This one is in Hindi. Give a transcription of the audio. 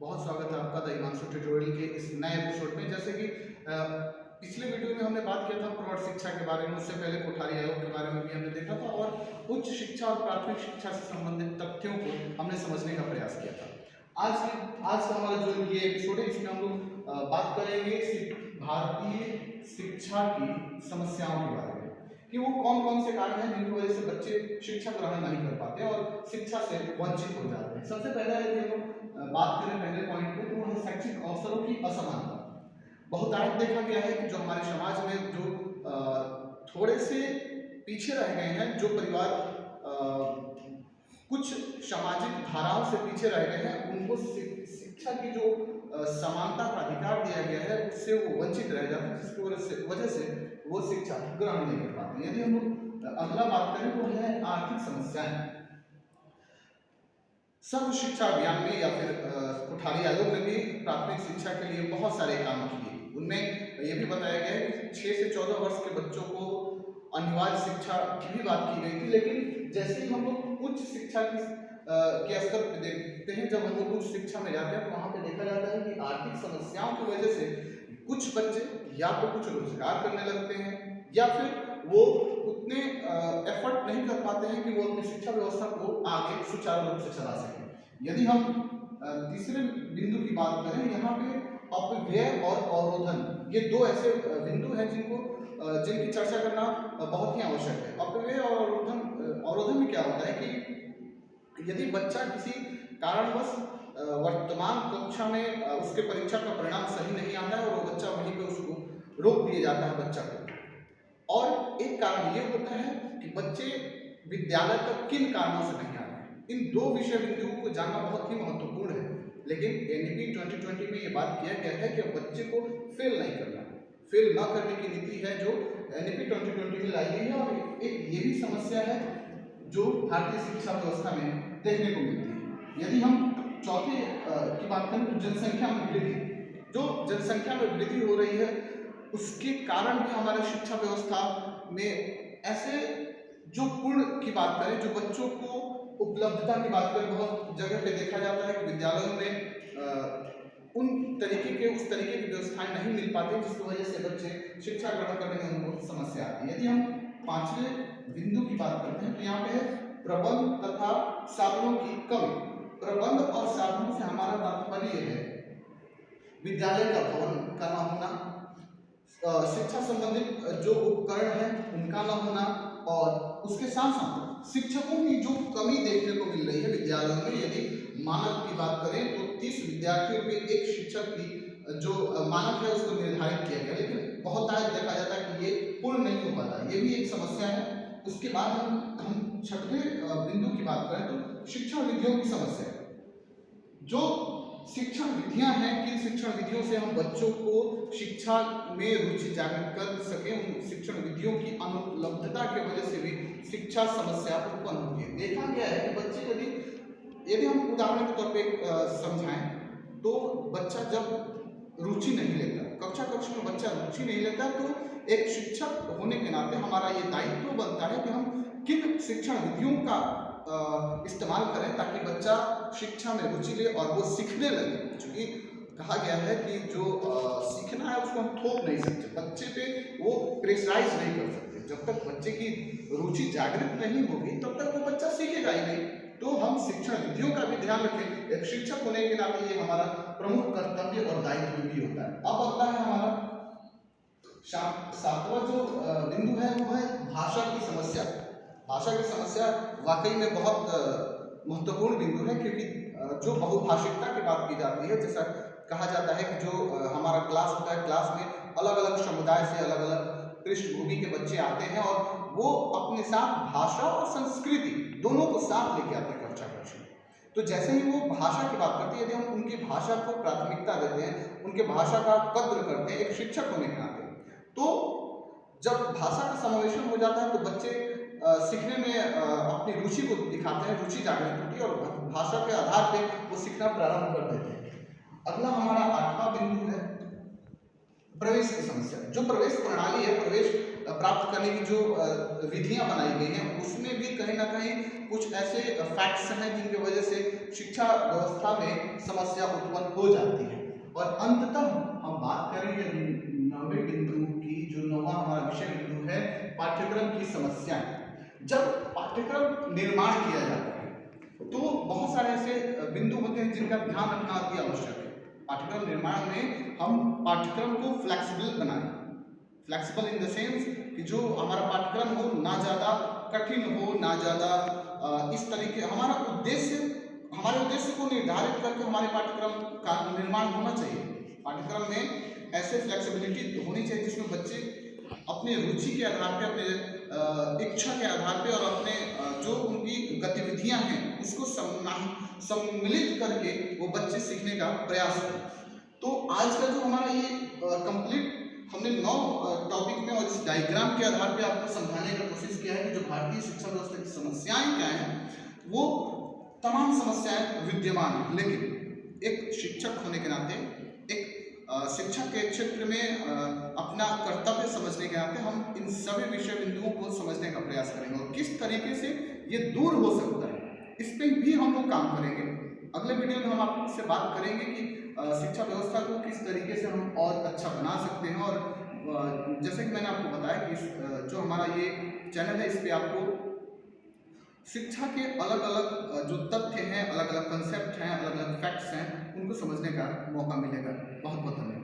बहुत स्वागत है आपका द हिमांशु ट्यूटोरियल के इस नए एपिसोड में। जैसे कि पिछले वीडियो में हमने बात किया था प्रौढ़ शिक्षा के बारे में, उससे पहले कोठारी आयोग के बारे में भी हमने देखा था और उच्च शिक्षा और प्राथमिक शिक्षा से संबंधित तथ्यों को हमने समझने का प्रयास किया था। आज का हमारा जो ये एपिसोड है, इसमें हम लोग बात करेंगे भारतीय शिक्षा की समस्याओं के बारे में कि वो कौन कौन से कारण हैं जिनकी वजह से बच्चे शिक्षा ग्रहण नहीं कर पाते और शिक्षा से वंचित हो जाते हैं। सबसे पहला यदि हम बात करें पहले पॉइंट पे, तो वो है शैक्षिक अवसरों की असमानता। बहुतायत देखा गया है कि जो हमारे समाज में जो थोड़े से पीछे रह गए हैं, जो परिवार कुछ सामाजिक धाराओं से पीछे रह गए हैं, उनको शिक्षा की जो समानता का अधिकार दिया गया है उससे वो वंचित रह जाते हैं, जिसकी वजह से वो शिक्षा ग्रहण नहीं कर पाते। यदि हम लोग अगला बात करें तो है आर्थिक समस्याएं। सर्व शिक्षा अभियान में या फिर कोठारी आयोग ने भी प्राथमिक शिक्षा के लिए बहुत सारे काम किए। उनमें यह भी बताया गया है कि 6 से 14 वर्ष के बच्चों को अनिवार्य शिक्षा की भी बात की गई थी, लेकिन जैसे ही हम लोग उच्च शिक्षा के स्तर पर देखते हैं, जब हम लोग उच्च शिक्षा में जाते हैं तो वहाँ पे देखा जाता है कि आर्थिक समस्याओं की वजह से कुछ बच्चे या तो कुछ रोजगार करने लगते हैं या फिर वो उतने एफर्ट नहीं कर पाते हैं कि वो अपनी शिक्षा व्यवस्था को आगे सुचारू रूप से चला सकें। यदि हम तीसरे बिंदु की बात करें, यहाँ पे अपव्यय और अवरोधन, ये दो ऐसे बिंदु हैं जिनकी चर्चा करना बहुत ही आवश्यक है। अपव्यय और अवरोधन में क्या होता है कि यदि बच्चा किसी कारणवश वर्तमान कक्षा में उसके परीक्षा का परिणाम सही नहीं आता है और वो बच्चा वहीं पे उसको रोक दिया जाता है बच्चा को। और एक कारण ये होता है कि बच्चे विद्यालय तक किन कारणों से नहीं आ रहे हैं। इन दो विषय बिंदुओं को जानना बहुत ही महत्वपूर्ण है, लेकिन एनईपी 2020 में ये बात किया गया है कि बच्चे को फेल नहीं करना, फेल न करने की नीति है जो एनईपी 2020 में लाई गई है। और एक ये भी समस्या है जो भारतीय शिक्षा व्यवस्था में देखने को मिलती है। यदि हम चौथे की बात करें तो जनसंख्या में वृद्धि, जो जनसंख्या में वृद्धि हो रही है उसके कारण भी हमारे शिक्षा व्यवस्था में ऐसे जो पूर्ण की बात करें, जो बच्चों को उपलब्धता की बात करें, बहुत जगह पे देखा जाता है कि विद्यालयों में उस तरीके की व्यवस्थाएं नहीं मिल पाती, जिसकी वजह से बच्चे शिक्षा ग्रहण करने में उनको समस्या आती है। यदि हम पांचवें बिंदु की बात करते हैं तो यहाँ पे है प्रबंध तथा साधनों की कमी। प्रबंध और साधनों से हमारा तात्पर्य है विद्यालय का भवन का न होना, शिक्षा संबंधित जो उपकरण है उनका न होना, और उसके साथ साथ शिक्षकों की जो कमी देखने को मिल रही है विद्यालयों में। यदि मानक की बात करें तो 30 विद्यार्थियों पे एक शिक्षक की जो मानक है उसको निर्धारित किया गया, लेकिन बहुत आगे देखा जाता है कि ये पूर्ण नहीं हो पाता, ये भी एक समस्या है। उसके बाद हम छठवें बिंदु की बात करें तो शिक्षण विधियों की समस्या। जो शिक्षण विधियां हैं, किन शिक्षण विधियों से हम बच्चों को शिक्षा में रुचि जागृत कर सकें, उन शिक्षण विधियों की अनुपलब्धता की वजह से भी शिक्षा समस्या उत्पन्न होती है। देखा गया है कि बच्चे यदि हम उदाहरण के तौर पे समझाएं तो बच्चा जब रुचि नहीं लेता, कक्षा में बच्चा रुचि नहीं लेता, तो एक शिक्षक होने के नाते हमारा ये दायित्व बनता है कि हम किन शिक्षण विधियों का इस्तेमाल करें ताकि बच्चा शिक्षा में रुचि ले और वो सीखने लगे। क्योंकि कहा गया है कि जो सीखना है उसको हम थोप नहीं सकते, बच्चे पे वो प्रेशराइज नहीं कर सकते। जब तक बच्चे की रुचि जागृत नहीं होगी तब तक वो बच्चा सीखेगा ही नहीं। तो हम शिक्षण विधियों का भी ध्यान रखें, एक शिक्षक होने के नाते ये हमारा प्रमुख कर्तव्य और दायित्व भी होता है। अब अगला है हमारा सातवां जो बिंदु है वो है भाषा की समस्या। भाषा की समस्या वाकई में बहुत महत्वपूर्ण बिंदु है, क्योंकि जो बहुभाषिकता की बात की जाती है, जैसा कहा जाता है कि जो हमारा क्लास होता है, क्लास में अलग अलग समुदाय से अलग अलग पृष्ठभूमि के बच्चे आते हैं और वो अपने साथ भाषा और संस्कृति दोनों को साथ लेके आते हैं कक्षा में। तो जैसे ही वो भाषा की बात करते हैं, यदि हम उनकी भाषा को प्राथमिकता देते हैं, उनके भाषा का कद्र करते हैं एक शिक्षक होने के नाते, तो जब भाषा का समावेशन हो जाता है तो बच्चे सीखने में अपनी रुचि को दिखाते हैं, रुचि जागृत होती है और भाषा के आधार पे वो सीखना प्रारंभ कर देते हैं। अगला हमारा आठवां बिंदु है प्रवेश की समस्या। जो प्रवेश प्रणाली है, प्रवेश प्राप्त करने की जो विधियां बनाई गई हैं उसमें भी कहीं ना कहीं कुछ ऐसे फैक्ट्स हैं जिनकी वजह से शिक्षा व्यवस्था में समस्या उत्पन्न हो जाती है। और अंततः हम बात करेंगे 9वें बिंदु की, जो 9वां हमारा विषय बिंदु है पाठ्यक्रम की समस्याएं। जब पाठ्यक्रम निर्माण किया जाता है तो बहुत सारे ऐसे बिंदु होते हैं जिनका ध्यान रखना अति आवश्यक है। पाठ्यक्रम निर्माण में हम पाठ्यक्रम को फ्लेक्सिबल बनाएं, फ्लेक्सिबल इन द सेंस कि जो हमारा पाठ्यक्रम हो ना ज़्यादा कठिन हो, ना ज़्यादा इस तरीके हमारे उद्देश्य को निर्धारित करके हमारे पाठ्यक्रम का निर्माण होना चाहिए। पाठ्यक्रम में ऐसे फ्लेक्सिबिलिटी होनी चाहिए जिसमें बच्चे अपने रुचि के आधार पे, अपने इच्छा के आधार पे और अपने जो उनकी गतिविधियां हैं उसको सम्मिलित करके वो बच्चे सीखने का प्रयास करें। तो आज का जो हमारा ये कंप्लीट हमने 9 टॉपिक में और इस डायग्राम के आधार पे आपको समझाने का कोशिश किया है कि जो भारतीय शिक्षा व्यवस्था की समस्याएं क्या हैं, वो तमाम समस्याएं विद्यमान हैं। लेकिन एक शिक्षक होने के नाते, एक शिक्षा के क्षेत्र में अपना कर्तव्य समझने के नाते हम इन सभी विषय बिंदुओं को समझने का प्रयास करेंगे और किस तरीके से ये दूर हो सकता है इस पर भी हम लोग काम करेंगे। अगले वीडियो में हम आपसे बात करेंगे कि शिक्षा व्यवस्था को किस तरीके से हम और अच्छा बना सकते हैं। और जैसे कि मैंने आपको बताया कि जो हमारा ये चैनल है इस पे आपको शिक्षा के अलग अलग जो तथ्य हैं, अलग अलग कंसेप्ट हैं, अलग अलग फैक्ट्स हैं, उनको समझने का मौका मिलेगा। बहुत बहुत धन्यवाद।